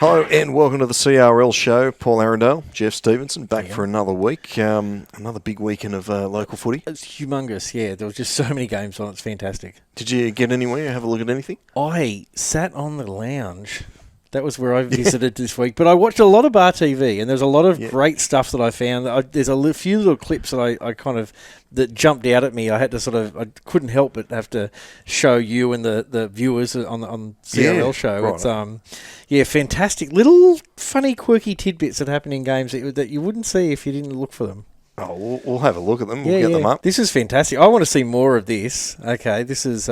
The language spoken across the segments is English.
Hello and welcome to the CRL show. Paul Arandale, Geoff Stevenson, back for another week. Another big weekend of local footy. It's humongous, yeah. There was just so many games on. It's fantastic. Did you get anywhere? Have a look at anything? I sat on the lounge. That was where I visited this week. But I watched a lot of BarTV, and there's a lot of great stuff that I found. There's a few little clips that I kind of that jumped out at me. I had to I couldn't help but have to show you and the viewers on CRL show. Right. It's fantastic little funny quirky tidbits that happen in games that you wouldn't see if you didn't look for them. Oh, we'll have a look at them. We'll get them up. This is fantastic. I want to see more of this. Okay, this is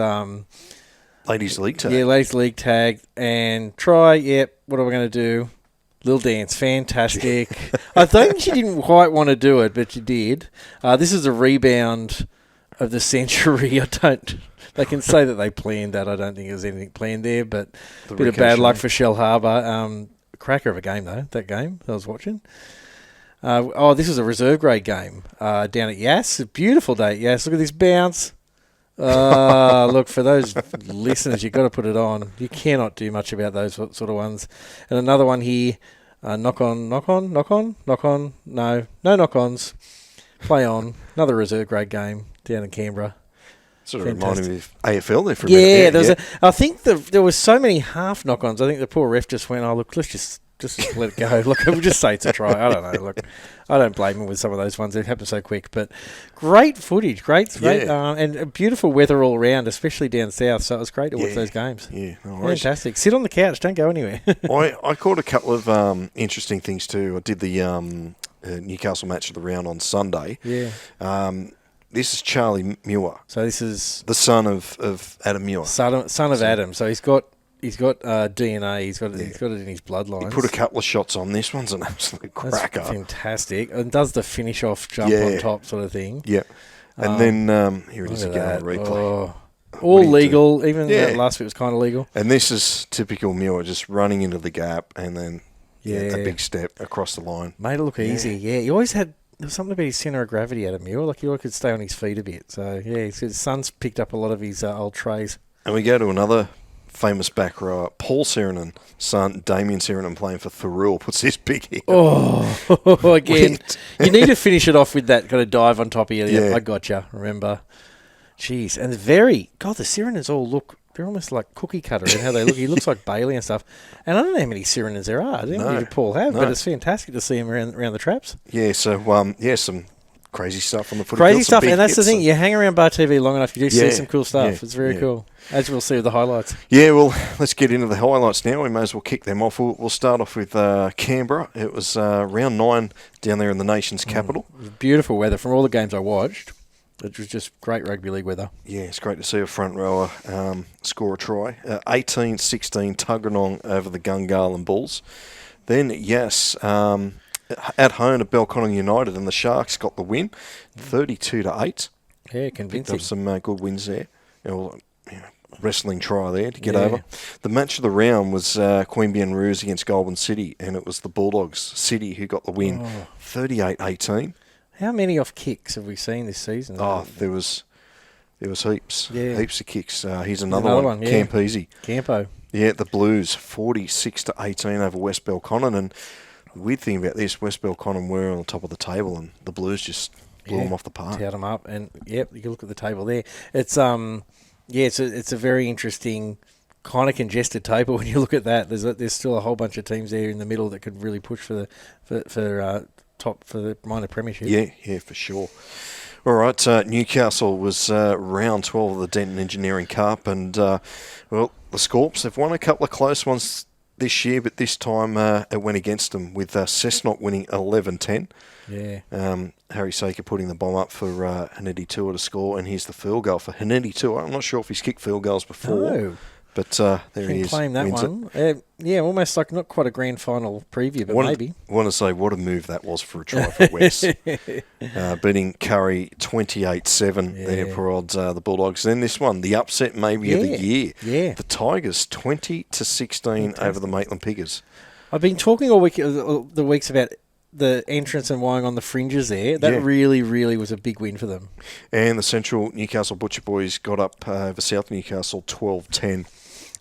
Ladies League tag. Yeah, Ladies League tag and try. Yep. What are we going to do? Little dance, fantastic. I think she didn't quite want to do it, but she did. This is a rebound of the century. They can say that they planned that. I don't think there's anything planned there, but a bit of bad luck for Shellharbour. Cracker of a game, though, that game I was watching. This is a reserve grade game down at Yass. A beautiful day at Yass. Look at this bounce. Look, for those listeners, you've got to put it on. You cannot do much about those sort of ones. And another one here, knock on. No knock-ons. Play on. Another reserve grade game down in Canberra. Sort of reminded me of AFL there for a minute. I think there was so many half knock-ons. I think the poor ref just went, look, let's just let it go. Look, we'll just say it's a try. I don't know. Look, I don't blame him with some of those ones. It happened so quick. But great footage. Great. And beautiful weather all around, especially down south. So it was great to watch those games. Yeah, no worries. Fantastic. Sit on the couch. Don't go anywhere. I caught a couple of interesting things too. I did the Newcastle match of the round on Sunday. Yeah. This is Charlie Muir. So this is the son of Adam Muir. Son of Adam. So he's got DNA. He's got it in his bloodline. He put a couple of shots on. This one's an absolute cracker. That's fantastic. And does the finish off jump on top sort of thing. Yeah. And then here it is again on replay. Oh, all legal. Even that last bit was kind of legal. And this is typical Muir, just running into the gap and then a big step across the line. Made it look easy. Yeah, he always had. There was something about his centre of gravity out of Muir. Like he always could stay on his feet a bit. So his son's picked up a lot of his old trays. And we go to another famous back rower, Paul Seranen, son Damien Seranen, playing for Thurul, puts this big hit. Again, you need to finish it off with that kind of dive on top of you. Yeah. I gotcha, remember. Jeez, and the Serenens all look, they're almost like cookie cutter in how they look. He looks like Bailey and stuff. And I don't know how many Serenens there are. I don't know how many Paul have, but it's fantastic to see him around the traps. Yeah, so, some crazy stuff on the footy. Crazy stuff, and that's the thing. You hang around BarTV long enough, you do see some cool stuff. It's very cool. As we'll see with the highlights. Yeah, well, let's get into the highlights now. We may as well kick them off. We'll start off with Canberra. It was round 9 down there in the nation's capital. It was beautiful weather from all the games I watched. It was just great rugby league weather. Yeah, it's great to see a front rower score a try. 18-16 Tuggeranong over the Gungahlin Bulls. Then, at home at Belconnen United, and the Sharks got the win, 32-8. Yeah, convincing. Picked up some good wins there. Wrestling try there to get over. The match of the round was Queanbeyan Roos against Goulburn City, and it was the Bulldogs City who got the win, 38-18. How many off kicks have we seen this season? Oh, there was heaps. Heaps of kicks. Here's another one. Campese. Campo. Yeah, the Blues, 46-18 over West Belconnen, and the weird thing about this, West Belconnen were on the top of the table, and the Blues just blew them off the park. Towed them up, and you can look at the table there. It's it's a very interesting, kind of congested table when you look at that. There's still a whole bunch of teams there in the middle that could really push for the minor premiership. Yeah, for sure. All right, Newcastle was round 12 of the Denton Engineering Cup, and the Scorps, they've won a couple of close ones this year, but this time it went against them with Cessnock winning 11-10. Yeah. Harry Saker putting the bomb up for Hanetti Tua to score, and here's the field goal for Hanetti Tua. I'm not sure if he's kicked field goals before. No. But there he is. Claim that one. Almost like not quite a grand final preview, but maybe. I want to say what a move that was for a try for West. Beating Curry 28-7 there for odds, the Bulldogs. Then this one, the upset maybe of the year. Yeah. The Tigers 20-16 over the Maitland Piggers. I've been talking all week, the weeks about the entrance and Wyong on the fringes there. That really, really was a big win for them. And the Central Newcastle Butcher Boys got up over South Newcastle 12-10.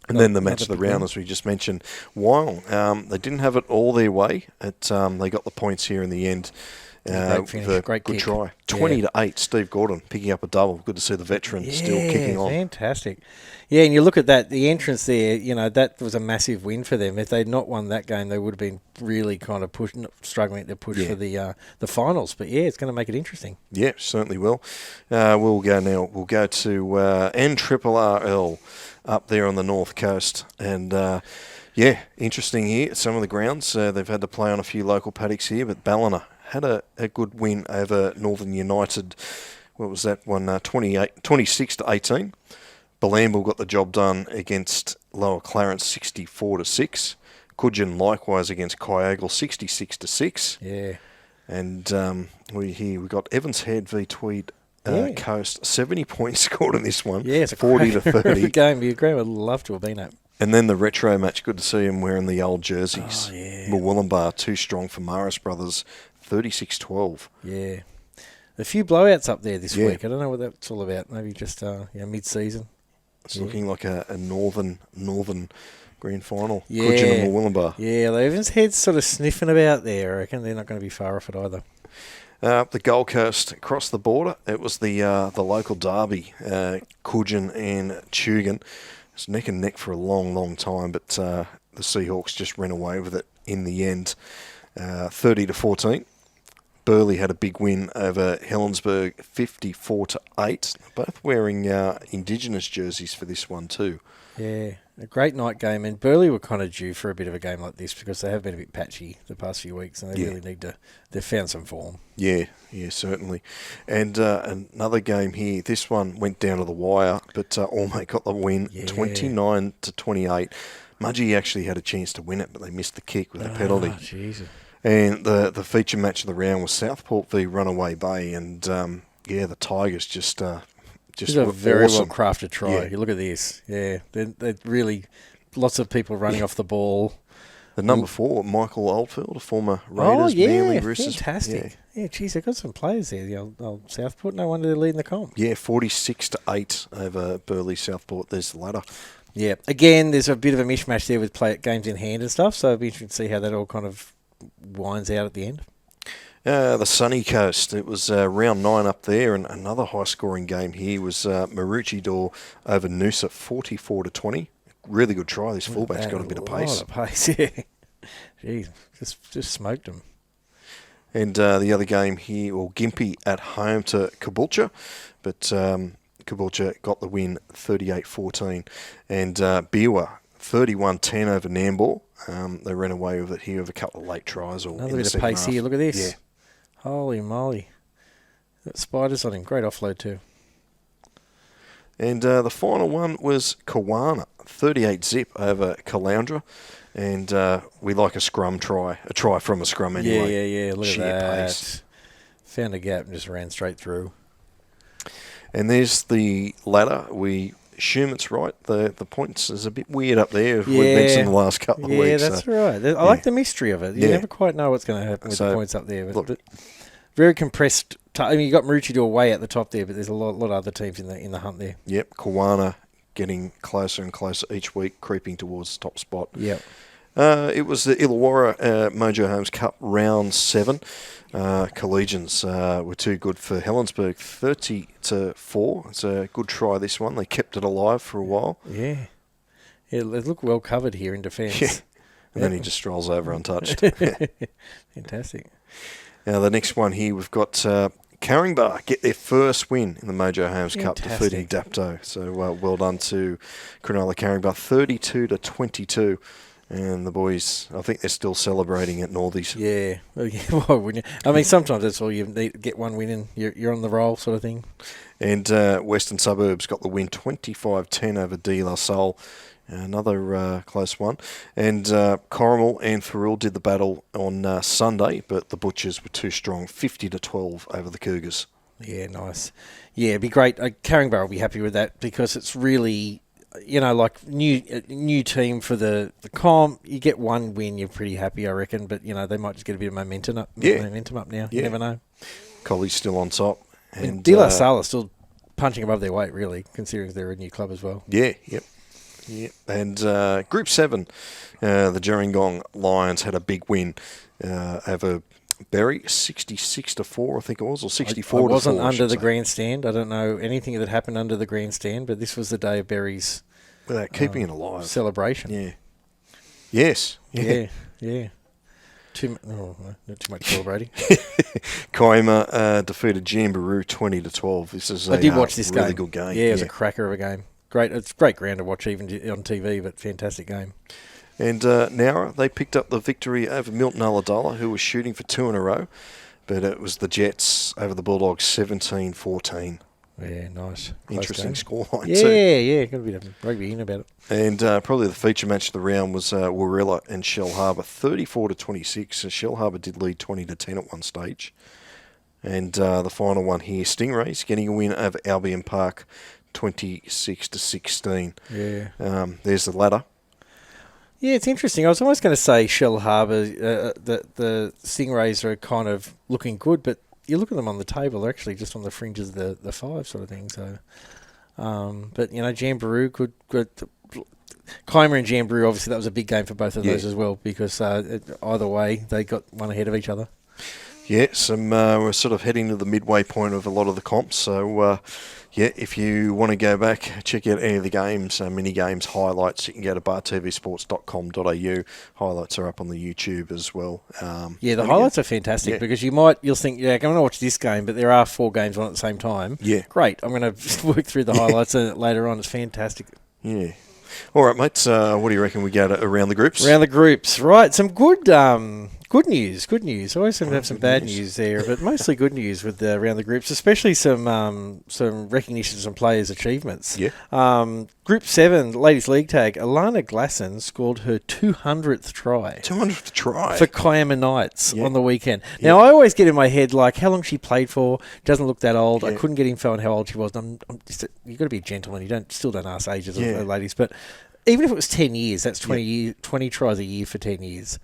And then the match of the round, as we just mentioned, Wyong. They didn't have it all their way. They got the points here in the end. Great finish, great good kick. try. 20-8, Steve Gordon picking up a double. Good to see the veteran still kicking on. Fantastic. Yeah, and you look at that, the entrance there, that was a massive win for them. If they'd not won that game, they would have been really kind of struggling to push for the finals. But yeah, it's going to make it interesting. Yeah, certainly will. We'll go now. We'll go to NRRL up there on the north coast. And interesting here. Some of the grounds, they've had to play on a few local paddocks here, but Ballina had a good win over Northern United. What was that one? 26-18. Balambul got the job done against Lower Clarence 64-6. Coogin likewise against Kyogle 66-6. Yeah. And we got Evans Head v Tweed Coast. 70 points scored in this one. Yeah, it's a 40-30 game. You agree? I'd love to have been at. And then the retro match. Good to see him wearing the old jerseys. Oh, yeah. Murwillumbah too strong for Morris Brothers. 36-12. Yeah. A few blowouts up there this week. I don't know what that's all about. Maybe just mid-season. It's looking like a northern grand final. Yeah. Coogin and Murwillumbah. Yeah, the Evans Head's sort of sniffing about there. I reckon they're not going to be far off it either. The Gold Coast across the border. It was the local derby, Coogin and Tugun. It's neck and neck for a long, long time, but the Seahawks just ran away with it in the end, 30-14. Burleigh had a big win over Helensburgh, 54-8. Both wearing Indigenous jerseys for this one too. Yeah, a great night game, and Burleigh were kind of due for a bit of a game like this because they have been a bit patchy the past few weeks, and they really need to. They've found some form. Yeah, certainly. And another game here. This one went down to the wire, but Ormond got the win, 29-28. Mudgee actually had a chance to win it, but they missed the kick with a penalty. Jesus. And the feature match of the round was Southport v Runaway Bay, and the Tigers just This is a very awesome. well crafted try. Yeah. You look at this. Yeah, they're really lots of people running off the ball. The number 4, Michael Oldfield, a former Raiders, Manly, Roosters. Fantastic. Yeah, geez, they've got some players there. The old Southport. No wonder they're leading the comp. Yeah, 46-8 over Burleigh Southport. There's the ladder. Yeah. Again, there's a bit of a mishmash there with games in hand and stuff. So it'll be interesting to see how that all kind of winds out at the end. The sunny coast. It was round 9 up there, and another high-scoring game here was Maroochydore over Noosa, 44-20. Really good try. This fullback's got a bit of pace. Yeah. Jeez, just smoked him. And the other game here, Gympie at home to Caboolture, but Caboolture got the win, 38-14, and Biwa 31-10 over Nambour. They ran away with it here with a couple of late tries. Another bit of pace here. Look at this. Yeah. Holy moly. Got spiders on him. Great offload too. And the final one was Kawana, 38-zip over Caloundra. And we like a scrum try. A try from a scrum anyway. Yeah. Look Sheer at that. pace. Found a gap and just ran straight through. And there's the ladder. We assume it's right. The points is a bit weird up there. We've mentioned the last couple of weeks. Yeah, that's right. I like the mystery of it. You never quite know what's going to happen with the points up there. But very compressed. You got Maroochydore way at the top there, but there's a lot of other teams in the hunt there. Yep, Kawana getting closer and closer each week, creeping towards the top spot. Yep. It was the Illawarra Mojo Homes Cup round 7. Collegians were too good for Helensburgh, 30-4. It's a good try, this one. They kept it alive for a while. Yeah. They look well covered here in defence. Yeah. And then he just strolls over untouched. Fantastic. Now, the next one here, we've got Caringbah get their first win in the Mojo Homes Cup, defeating Dapto. So well done to Cronulla Caringbah, 32-22. And the boys, I think they're still celebrating at Northies. Yeah. Why wouldn't you? I mean, sometimes that's all you need, get one win and you're on the roll sort of thing. And Western Suburbs got the win, 25-10 over De La Salle. Another close one. And Corrimal and Farrell did the battle on Sunday, but the Butchers were too strong, 50-12 over the Cougars. Yeah, nice. Yeah, it'd be great. Caringbah will be happy with that because it's really, like new team for the comp. You get one win, you're pretty happy, I reckon. But, they might just get a bit of momentum up now. Yeah. You never know. Colley's still on top. And De La Salle are still punching above their weight, really, considering they're a new club as well. Yeah, yep. Yeah. And Group 7, the Gerringong Lions had a big win over Berry, 66-4, I think it was, or 64-4. I wasn't under the grandstand. I don't know anything that happened under the grandstand, but this was the day of Berry's keeping it alive celebration. Yeah. Yes. Yeah. Not too much celebrating. Kiama defeated Jamboree 20-12. This is I did watch this really game. good game. Yeah, it was a cracker of a game. Great. It's a great ground to watch even on TV, but fantastic game. And Nowra, they picked up the victory over Milton Ulladulla, who was shooting for 2 in a row. But it was the Jets over the Bulldogs 17-14. Yeah, nice. Interesting scoreline too. too. Yeah. Got a bit of rugby in about it. And probably the feature match of the round was Warilla and Shellharbour 34-26. So Shellharbour did lead 20-10 at one stage. And the final one here, Stingrays getting a win over Albion Park 26-16. Yeah. There's the ladder. Yeah, it's interesting. I was almost going to say Shellharbour, the Stingrays are kind of looking good, but you look at them on the table, they're actually just on the fringes of the 5 sort of thing. So, but Jamboree could. Kiama and Jamboree, obviously, that was a big game for both of those as well, because either way they got one ahead of each other. Yeah, we're sort of heading to the midway point of a lot of the comps. So, if you want to go back, check out any of the games, mini games, highlights, you can go to bartvsports.com.au. Highlights are up on the YouTube as well. The highlights are fantastic because you'll think, I'm going to watch this game, but there are 4 games on at the same time. Yeah. Great. I'm going to work through the highlights later on. It's fantastic. Yeah. All right, mates. What do you reckon we go to around the groups? Around the groups, right. Some good news. I always seem to have some bad news there, but mostly good news with around the groups, especially some recognition of some players' achievements. Yeah. Group 7, Ladies League tag, Alana Glasson scored her 200th try. 200th try? For Kiama Knights on the weekend. Now, I always get in my head, like, how long she played for, doesn't look that old. I couldn't get info on how old she was. You've got to be a gentleman. You still don't ask ages of ladies. But even if it was 10 years, that's 20 tries a year for 10 years.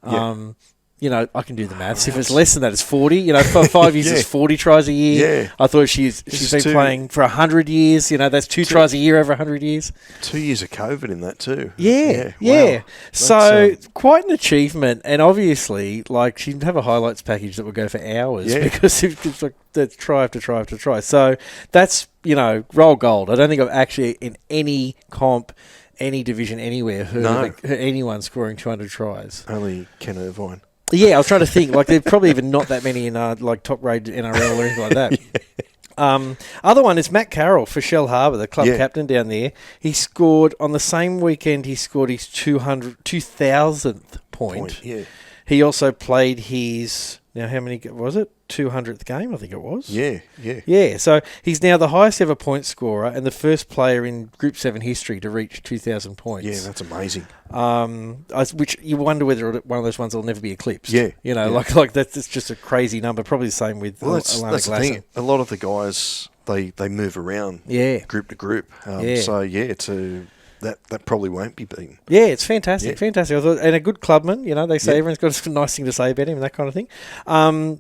I can do the maths. If it's less than that, it's 40. For 5 years, it's 40 tries a year. Yeah. I thought she's been playing for 100 years. That's 2 tries a year over 100 years. 2 years of COVID in that too. Yeah. Wow. So quite an achievement. And obviously, like, she'd have a highlights package that would go for hours because it's like that's try after try after try. So that's, roll gold. I don't think I've actually in any comp, any division, anywhere heard anyone scoring 200 tries. Only Ken Irvine. Yeah, I was trying to think. Like, there's probably even not that many in top grade NRL or anything like that. Other one is Matt Carroll for Shellharbour, the club captain down there. He scored on the same weekend. He scored his 2,000th point. Yeah. He also played his. Now, how many was it? 200th game, I think it was. Yeah. So he's now the highest ever point scorer and the first player in Group 7 history to reach 2,000 points. Yeah, that's amazing. Which you wonder whether one of those ones will never be eclipsed. Yeah. Like that's just a crazy number. Probably the same with that's Alana the Glasson. thing. A lot of the guys, they move around group to group. That probably won't be beaten. Yeah, it's fantastic. I thought, and a good clubman. They say everyone's got a nice thing to say about him and that kind of thing.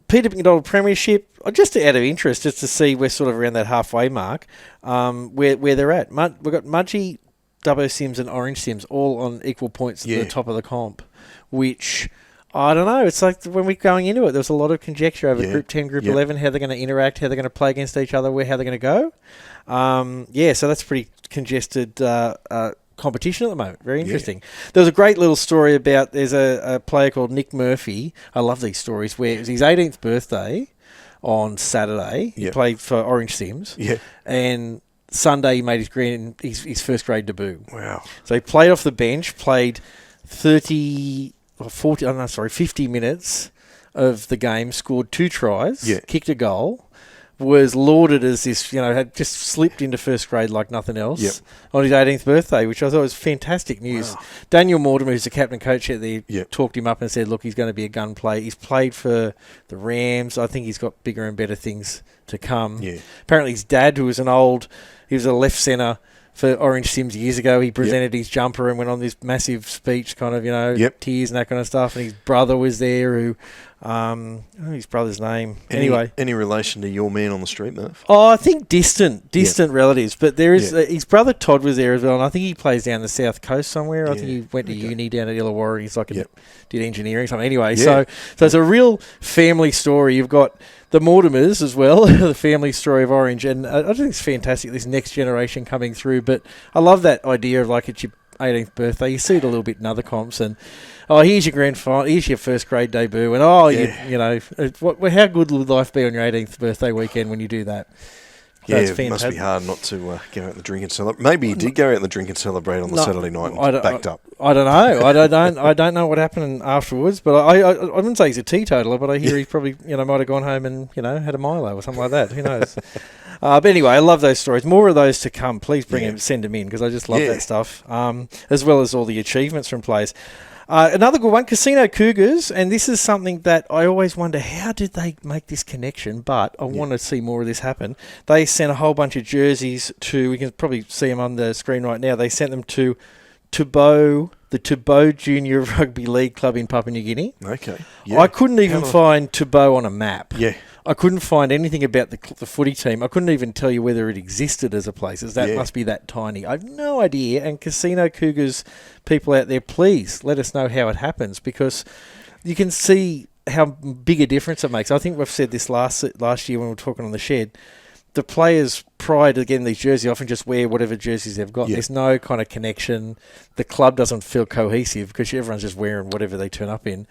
Peter McDonald Premiership, just out of interest, just to see we're sort of around that halfway mark, where they're at. We've got Mudgee, Dubbo Sims and Orange Sims all on equal points at the top of the comp, which I don't know. It's like when we're going into it, there was a lot of conjecture over Group 10, Group 11, how they're going to interact, how they're going to play against each other, how they're going to go. So that's pretty congested competition at the moment. Very interesting. There was a great little story about, there's a player called Nick Murphy. I love these stories, where it was his 18th birthday on Saturday. He played for Orange Sims. Yeah. And Sunday he made his first grade debut. Wow. So he played off the bench, played 50 minutes of the game, scored 2 tries, kicked a goal, was lauded as this, had just slipped into first grade like nothing else on his 18th birthday, which I thought was fantastic news. Wow. Daniel Mortimer, who's the captain coach out there, talked him up and said, look, he's going to be a gun player. He's played for the Rams. I think he's got bigger and better things to come. Yeah. Apparently his dad, who was he was a left centre for Orange Sims years ago, he presented his jumper and went on this massive speech, kind of, tears and that kind of stuff. And his brother was there, who His brother's name. Anyway. Any relation to your man on the street, Murph? Oh, I think distant relatives. But there is his brother Todd was there as well, and I think he plays down the south coast somewhere. I think he went to uni down at Illawarra. He's like did engineering or something. Anyway, so it's a real family story. You've got the Mortimers as well, the family story of Orange, and I think it's fantastic. This next generation coming through, but I love that idea of like it's your 18th birthday. You see it a little bit in other comps, and here's your grand final, here's your first grade debut, and you know, how good would life be on your 18th birthday weekend when you do that? It must be hard not to go out and drink and celebrate. Maybe he did go out and drink and celebrate on the Saturday night and backed up. I don't know. I don't know what happened afterwards, but I wouldn't say he's a teetotaler, but I hear he probably might have gone home and had a Milo or something like that. Who knows? But anyway, I love those stories. More of those to come. Please send them in because I just love that stuff, as well as all the achievements from players. Another good one, Casino Cougars, and this is something that I always wonder, how did they make this connection? But I want to see more of this happen. They sent a whole bunch of jerseys to, we can probably see them on the screen right now, they sent them to the Tabo Junior Rugby League Club in Papua New Guinea. Okay. Yeah. I couldn't even find Tabo on a map. Yeah. I couldn't find anything about the footy team. I couldn't even tell you whether it existed as a place. That must be that tiny. I have no idea. And Casino Cougars people out there, please let us know how it happens because you can see how big a difference it makes. I think we've said this last year when we were talking on the shed. The players, prior to getting these jerseys, often just wear whatever jerseys they've got. There's no kind of connection. The club doesn't feel cohesive because everyone's just wearing whatever they turn up in.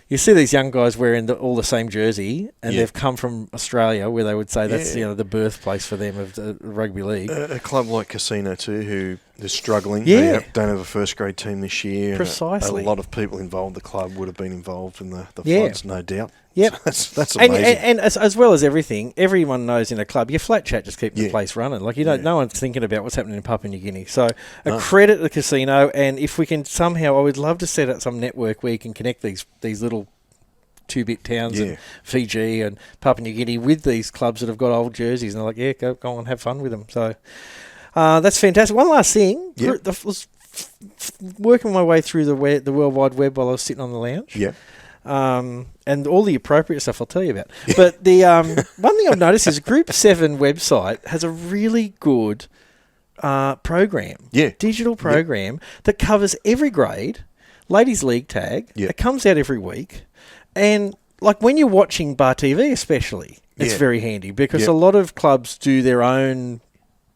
You see these young guys wearing all the same jersey, and they've come from Australia, where they would say that's the birthplace for them of the rugby league. A club like Casino too, who is struggling. They don't have a first grade team this year. Precisely. A lot of people involved in the club would have been involved in the floods, no doubt. Yep. So that's amazing. And as well as everything, everyone knows in a club, your flat chat just keeps the place running. Like, no one's thinking about what's happening in Papua New Guinea. So a credit to the Casino, and if we can somehow, I would love to set up some network where you can connect these little 2-bit towns in Fiji and Papua New Guinea with these clubs that have got old jerseys, and they're like, go on, have fun with them. So that's fantastic. One last thing. I was working my way through the World Wide Web while I was sitting on the lounge. Yeah. And all the appropriate stuff I'll tell you about. But the one thing I've noticed is Group 7 website has a really good program, digital program that covers every grade, ladies league tag. It comes out every week. And like when you're watching BarTV especially, it's very handy because a lot of clubs do their own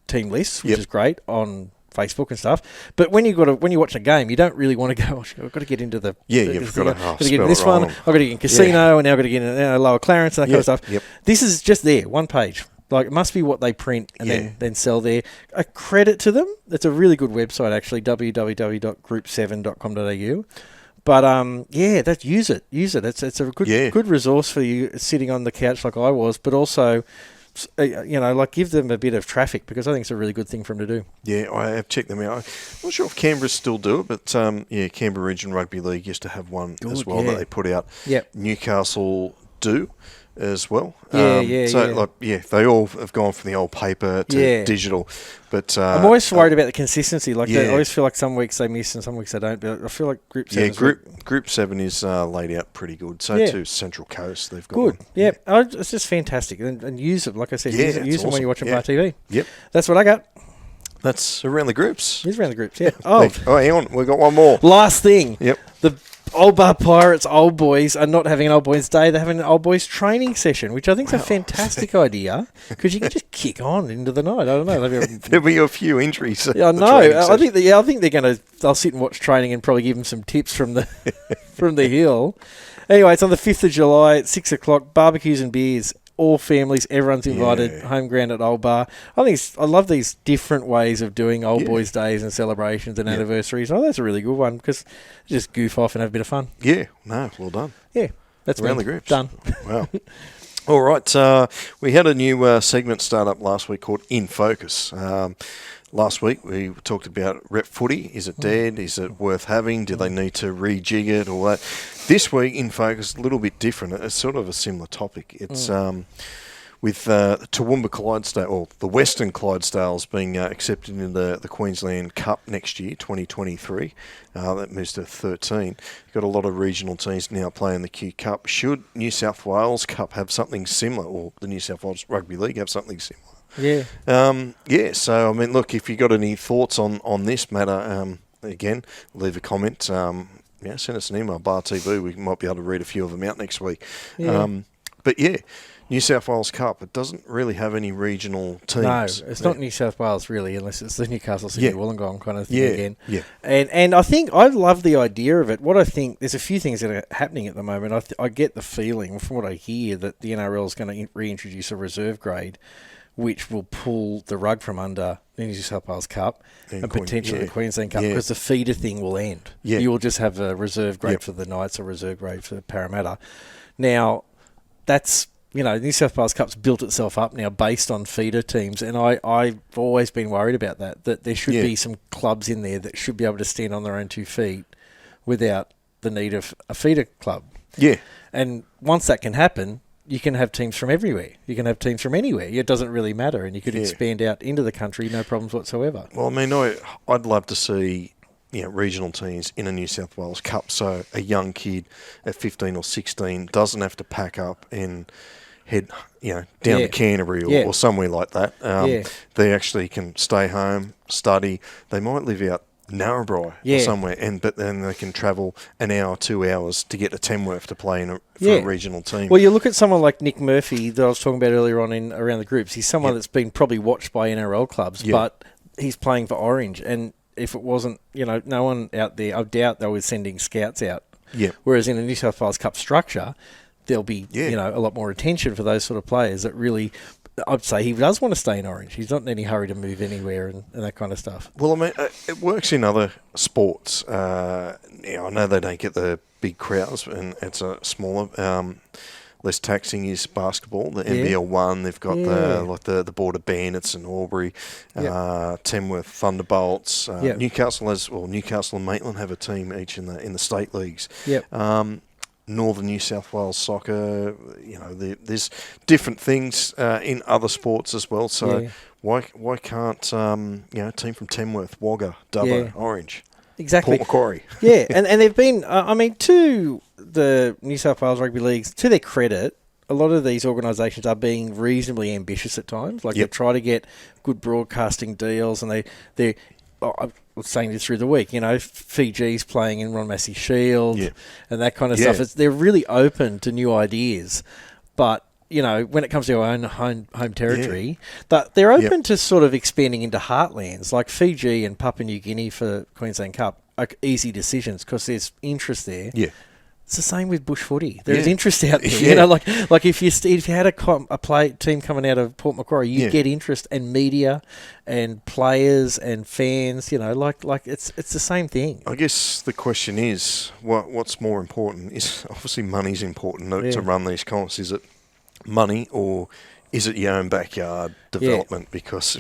team lists, which is great on Facebook and stuff. But when you're watching a game, you don't really want to go, I've got to get into the... you've got to get in this one. I've got to get in Casino, and now I've got to get in Lower Clarence and that kind of stuff. This is just there, one page. Like, it must be what they print and then sell there. A credit to them. It's a really good website, actually, www.group7.com.au. But use it. It's a good resource for you sitting on the couch like I was, but also, give them a bit of traffic because I think it's a really good thing for them to do. Yeah, I have checked them out. I'm not sure if Canberra still do it, but Canberra Region Rugby League used to have one as well that they put out. Newcastle do as well. They all have gone from the old paper to digital. But I'm always worried about the consistency. Like I always feel like some weeks they miss and some weeks they don't. But I feel like Group 7 Group 7 is laid out pretty good. So too Central Coast, they've got good. One. It's just fantastic. And use it, like I said, use them when you're watching BarTV. Yep. That's what I got. That's around the groups. It's around the groups, yeah. Hang on. We've got one more. Last thing. Yep. The Old Bar Pirates Old Boys are not having an Old Boys Day. They're having an Old Boys training session, which I think is a fantastic idea because you can just kick on into the night. I don't know. There'll be a few injuries. Yeah, I know. I think they're going to. They'll sit and watch training and probably give them some tips from the from the hill. Anyway, it's on the 5th of July at 6 o'clock. Barbecues and beers. All families, everyone's invited. Home ground at Old Bar. I love these different ways of doing Old Boys Days and celebrations and anniversaries. Oh, that's a really good one because just goof off and have a bit of fun. Yeah, no, well done. Yeah, that's around the groups. Done. Wow. All right, we had a new segment start up last week called In Focus. Last week we talked about rep footy. Is it dead? Is it worth having? Do they need to rejig it? All that. This week, In Focus, a little bit different. It's sort of a similar topic. It's with Toowoomba Clydesdale, or the Western Clydesdales, being accepted in the Queensland Cup next year, 2023. That moves to 13. You've got a lot of regional teams now playing the Q Cup. Should New South Wales Cup have something similar, or the New South Wales Rugby League have something similar? Yeah. So, I mean, look, if you got any thoughts on this matter, again, leave a comment. Send us an email, BarTV. We might be able to read a few of them out next week. Yeah. But yeah, New South Wales Cup, it doesn't really have any regional teams. No, it's not New South Wales really, unless it's the Newcastle City Wollongong kind of thing again. Yeah. And I think I love the idea of it. What I think, there's a few things that are happening at the moment. I get the feeling from what I hear that the NRL is going to reintroduce a reserve grade, which will pull the rug from under the New South Wales Cup and potentially the Queensland Cup, because the feeder thing will end. Yeah. You will just have a reserve grade for the Knights, a reserve grade for Parramatta. Now, that's, New South Wales Cup's built itself up now based on feeder teams, and I've always been worried about that there should be some clubs in there that should be able to stand on their own 2 feet without the need of a feeder club. Yeah. And once that can happen, you can have teams from everywhere. You can have teams from anywhere. It doesn't really matter, and you could expand out into the country, no problems whatsoever. Well, I mean, I'd love to see regional teams in a New South Wales Cup, so a young kid at 15 or 16 doesn't have to pack up and head down to Canterbury or somewhere like that. They actually can stay home, study. They might live out Narrabri or somewhere, but then they can travel an hour, 2 hours to get to Tamworth to play for a regional team. Well, you look at someone like Nick Murphy that I was talking about earlier on around the groups. He's someone that's been probably watched by NRL clubs, but he's playing for Orange. And if it wasn't, no one out there, I doubt they were sending scouts out. Yeah. Whereas in a New South Wales Cup structure, there'll be a lot more attention for those sort of players that really. I'd say he does want to stay in Orange. He's not in any hurry to move anywhere and that kind of stuff. Well, I mean, it works in other sports. I know they don't get the big crowds, and it's a smaller, less taxing is basketball. The NBL 1, they've got the Border Bandits in Albury, Tamworth Thunderbolts. Newcastle and Maitland have a team each in the state leagues. Yep. Northern New South Wales soccer, there's different things in other sports as well. So why can't a team from Tamworth, Wagga, Dubbo, Orange, exactly, Port Macquarie? and they've been. To the New South Wales Rugby Leagues, to their credit, a lot of these organisations are being reasonably ambitious at times. Like they try to get good broadcasting deals, and they. I was saying this through the week, Fiji's playing in Ron Massey Shield and that kind of stuff. They're really open to new ideas, but when it comes to our own home territory, they're open to sort of expanding into heartlands like Fiji and Papua New Guinea for Queensland Cup are easy decisions because there's interest there. Yeah. It's the same with bush footy. There's interest out there. Like if you had a team coming out of Port Macquarie, you get interest and media and players and fans. It's the same thing. I guess the question is, what's more important? Is obviously money's important to run these comps. Is it money or is it your own backyard development? Because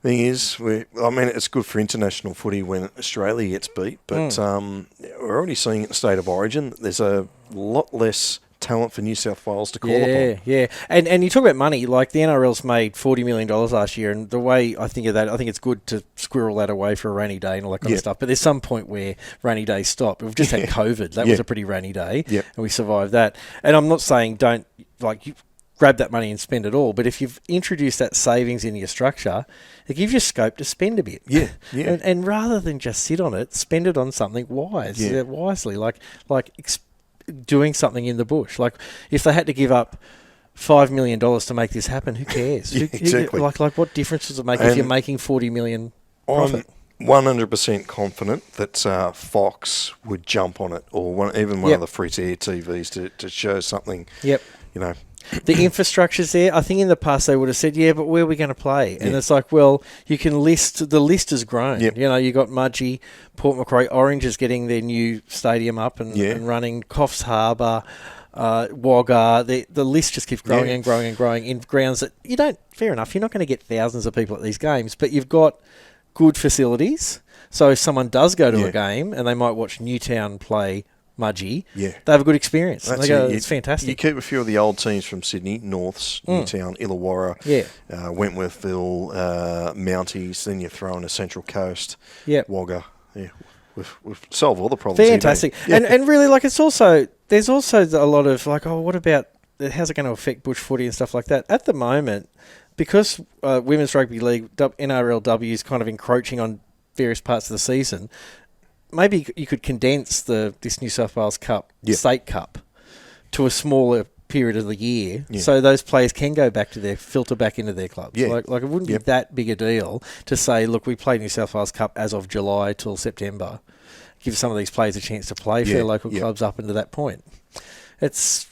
thing is, it's good for international footy when Australia gets beat, but we're already seeing it in the State of Origin. There's a lot less talent for New South Wales to call upon. Yeah. And you talk about money, like the NRL's made $40 million last year, and the way I think of that, I think it's good to squirrel that away for a rainy day and all that kind of stuff. But there's some point where rainy days stop. We've just had COVID. That was a pretty rainy day, and we survived that. And I'm not saying you grab that money and spend it all. But if you've introduced that savings into your structure, it gives you scope to spend a bit. Yeah. And rather than just sit on it, spend it on something wisely, like doing something in the bush. Like if they had to give up $5 million to make this happen, who cares? Exactly. Like what difference does it make if you're making $40 million profit? I'm 100% confident that Fox would jump on it, or one of the free-to-air TVs to show something. Yep. The infrastructure's there. I think in the past they would have said, but where are we going to play? And it's like, well, you can list. The list has grown. Yep. You got Mudgee, Port Macquarie, Orange is getting their new stadium up and running. Coffs Harbour, Wagga. The list just keeps growing and growing and growing in grounds that you don't. Fair enough. You're not going to get thousands of people at these games, but you've got good facilities. So if someone does go to a game and they might watch Newtown play Mudgee, Yeah. they have a good experience. That's They go, it. it's fantastic. You keep a few of the old teams from Sydney, Norths, Newtown, Illawarra, Wentworthville, Mounties, then you throw in a Central Coast, Wagga. Yeah, we've solved all the problems. Fantastic. Here, and really, like, there's also a lot of, like, what about, how's it going to affect bush footy and stuff like that? At the moment, because Women's Rugby League, NRLW, is kind of encroaching on various parts of the season, maybe you could condense this New South Wales Cup, State Cup, to a smaller period of the year, so those players can go back to filter back into their clubs. Like it wouldn't be that big a deal to say, look, we play New South Wales Cup as of July till September. Give some of these players a chance to play for their local clubs up until that point. It's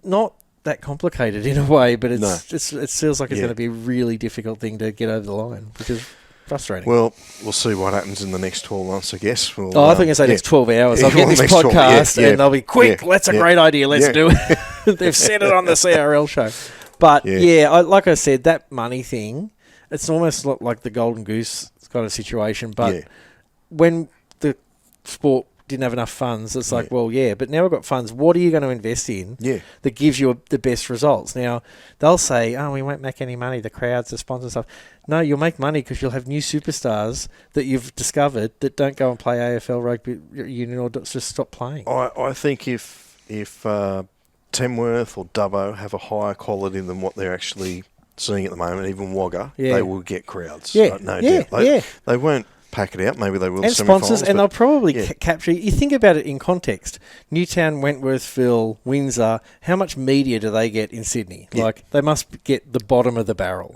not that complicated in a way, but it feels like it's going to be a really difficult thing to get over the line, which is frustrating. Well, we'll see what happens in the next 12 months, I guess. I think it's next 12 hours. I'll get this podcast and they'll be quick. That's a great idea. Let's do it. They've said it on the CRL show. But like I said, that money thing, it's almost like the golden goose kind of situation. But when the sport didn't have enough funds, it's like, but now we've got funds. What are you going to invest in that gives you the best results? Now, they'll say, we won't make any money, the crowds, the sponsors, stuff. No, you'll make money because you'll have new superstars that you've discovered that don't go and play AFL rugby union or just stop playing. I think if Tamworth or Dubbo have a higher quality than what they're actually seeing at the moment, even Wagga, they will get crowds. No doubt. They won't pack it out. Maybe they will. And sponsors, and they'll probably capture. You think about it in context. Newtown, Wentworthville, Windsor. How much media do they get in Sydney? Like, they must get the bottom of the barrel.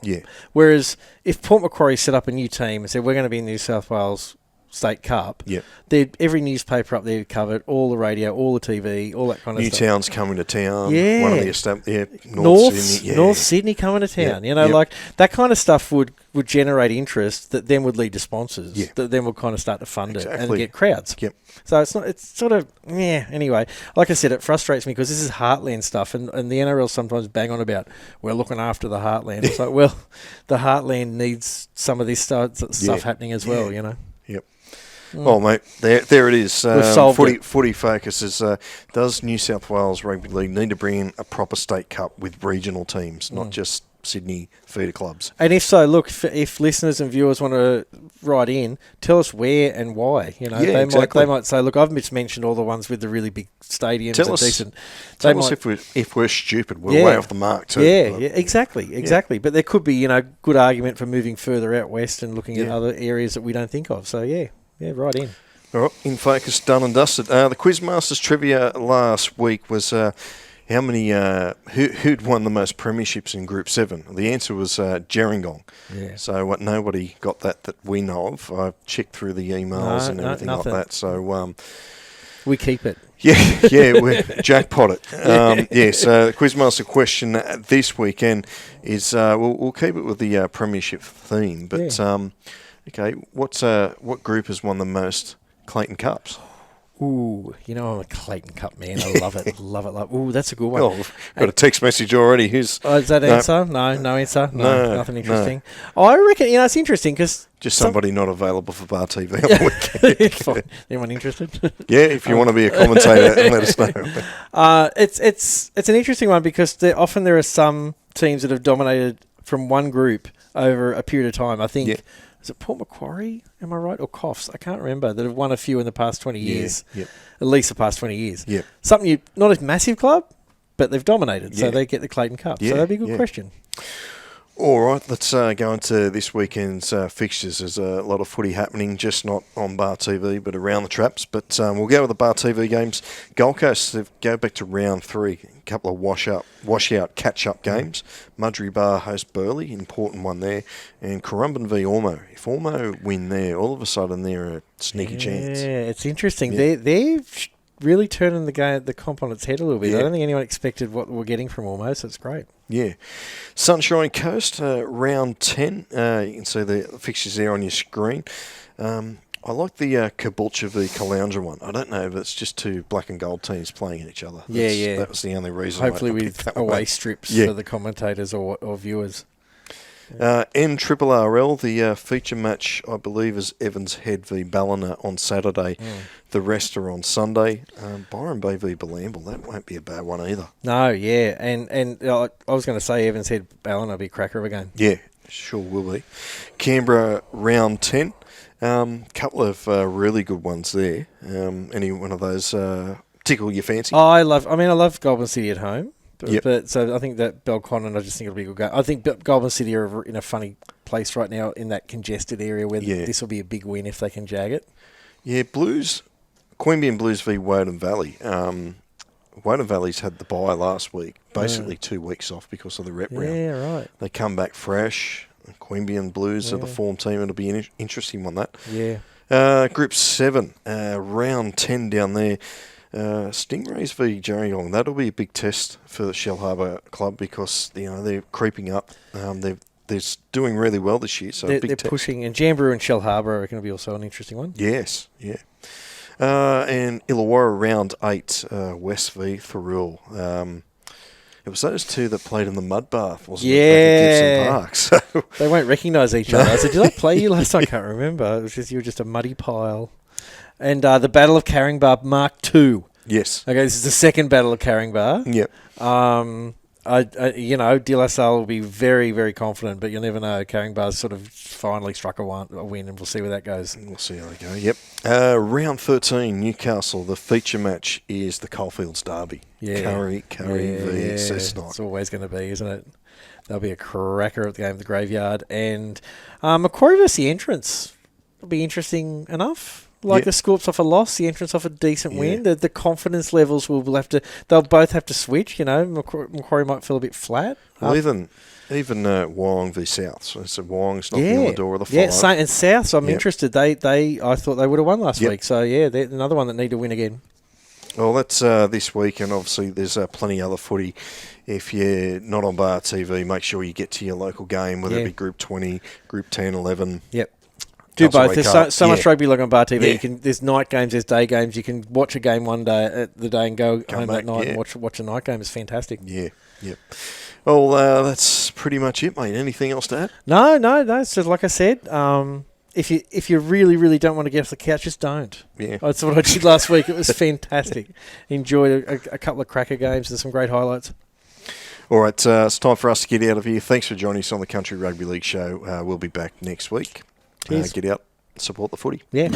Whereas if Port Macquarie set up a new team and said, we're going to be in the New South Wales State Cup, every newspaper up there covered, all the radio, all the TV, all that kind of stuff. Newtown's coming to town. One of the North Sydney coming to town. Like, that kind of stuff would generate interest that then would lead to sponsors that then would kind of start to fund it and get crowds. So it's sort of, anyway. Like I said, it frustrates me because this is heartland stuff, and the NRL sometimes bang on about, we're looking after the heartland. It's like, well, the heartland needs some of this stuff happening as well, Well, mate, there it is. Footy focus is, does New South Wales Rugby League need to bring in a proper state cup with regional teams, not just Sydney feeder clubs? And if so, look, if listeners and viewers want to write in, tell us where and why. They might say, look, I've just mentioned all the ones with the really big stadiums. Tell us if we're stupid. We're way off the mark too. Exactly. But there could be, good argument for moving further out west and looking at other areas that we don't think of. So, right in. All right, in focus, done and dusted. The Quizmasters trivia last week was how many who'd won the most premierships in Group 7? The answer was Gerringong. So nobody got that we know of. I checked through the emails and everything like that. So we keep it. We're jackpot it. So the Quizmaster question this weekend is we'll keep it with the premiership theme, but. Okay, what group has won the most Clayton Cups? Ooh, I'm a Clayton Cup man. I love it. Love it. Ooh, that's a good one. We've got a text message already. Is that answer? No answer? No, nothing interesting. No. I reckon, it's interesting because... Just somebody not available for BarTV on the weekend. Anyone interested? If you want to be a commentator, let us know. It's an interesting one because often there are some teams that have dominated from one group over a period of time. I think... Is it Port Macquarie, am I right? Or Coffs? I can't remember. That have won a few in the past 20 years. At least the past 20 years. Something not a massive club, but they've dominated. So they get the Clayton Cup. So that'd be a good question. All right, let's go into this weekend's fixtures. There's a lot of footy happening, just not on BarTV, but around the traps. But we'll go with the BarTV games. Gold Coast, they go back to round 3. A couple of washout catch-up games. Mudgee Bar host Burleigh, important one there. And Currumbin v Ormo. If Ormo win there, all of a sudden they're a sneaky chance. Yeah, it's interesting. They're really turning the comp on its head a little bit. I don't think anyone expected what we're getting from Ormo, so it's great. Sunshine Coast, round 10. You can see the fixtures there on your screen. I like the Caboolture v Caloundra one. I don't know if it's just two black and gold teams playing each other. That was the only reason. Hopefully with away strips for the commentators or viewers. NRRL, the feature match, I believe, is Evans Head v Ballina on Saturday. The rest are on Sunday. Byron Bay v Bilamble, that won't be a bad one either. No, yeah. And I was going to say Evans Head Ballina will be a cracker of a game. Yeah, sure will be. Canberra Round 10. Couple of really good ones there. Any one of those tickle your fancy? I love Goulburn City at home. Yep. But so I think that Belconnen, I just think it'll be a good game. I think Goulburn City are in a funny place right now in that congested area where this will be a big win if they can jag it. Yeah, Queanbeyan Blues v Woden Valley. Woden Valley's had the bye last week, basically 2 weeks off because of the rep round. Yeah, right. They come back fresh. Queanbeyan Blues are the form team. It'll be an interesting one, that. Yeah. Group 7, round 10 down there. Stingrays v Gerringong. That'll be a big test for the Shellharbour club because they're creeping up. They're doing really well this year, so they're pushing. And Jamberoo and Shellharbour are going to be also an interesting one. Yes, yeah. And Illawarra round 8, West v Thurul. It was those two that played in the mud bath, wasn't it? Back at Gibson Park. So. They won't recognise each other. I said, did I play you last time? I can't remember. It was just you were just a muddy pile. And the Battle of Caringbah Mark II. Yes. Okay, this is the second Battle of Caringbah. Yep. De La Salle will be very, very confident, but you'll never know. Caringbah's sort of finally struck a win, and we'll see where that goes. We'll see how they go, yep. Round 13, Newcastle. The feature match is the Coalfields Derby. Yeah. Curry v Cessnock. It's always going to be, isn't it? There'll be a cracker at the game of the Graveyard. And Macquarie versus the Entrance will be interesting enough. The Scorps off a loss, the Entrance off a decent win. The confidence levels they'll both have to switch. Macquarie might feel a bit flat. Well, even Wyong v South. So Wyong's knocking on the door of the 5. Yeah, and South. So I'm interested. I thought they would have won last week. So they're another one that need to win again. Well, that's this week, and obviously there's plenty other footy. If you're not on BarTV, make sure you get to your local game, whether it be Group 20, Group 10, 11. Yep. Do both. There's so much rugby league on BarTV. Yeah. There's night games, there's day games. You can watch a game one day at the day and go home that night and watch a night game. It's fantastic. Yeah, yep. Well, that's pretty much it, mate. Anything else to add? No. It's just like I said. If you really, really don't want to get off the couch, just don't. Yeah. That's what I did last week. It was fantastic. Enjoyed a couple of cracker games and some great highlights. All right, it's time for us to get out of here. Thanks for joining us on the Country Rugby League show. We'll be back next week. Get out, support the footy. Yeah.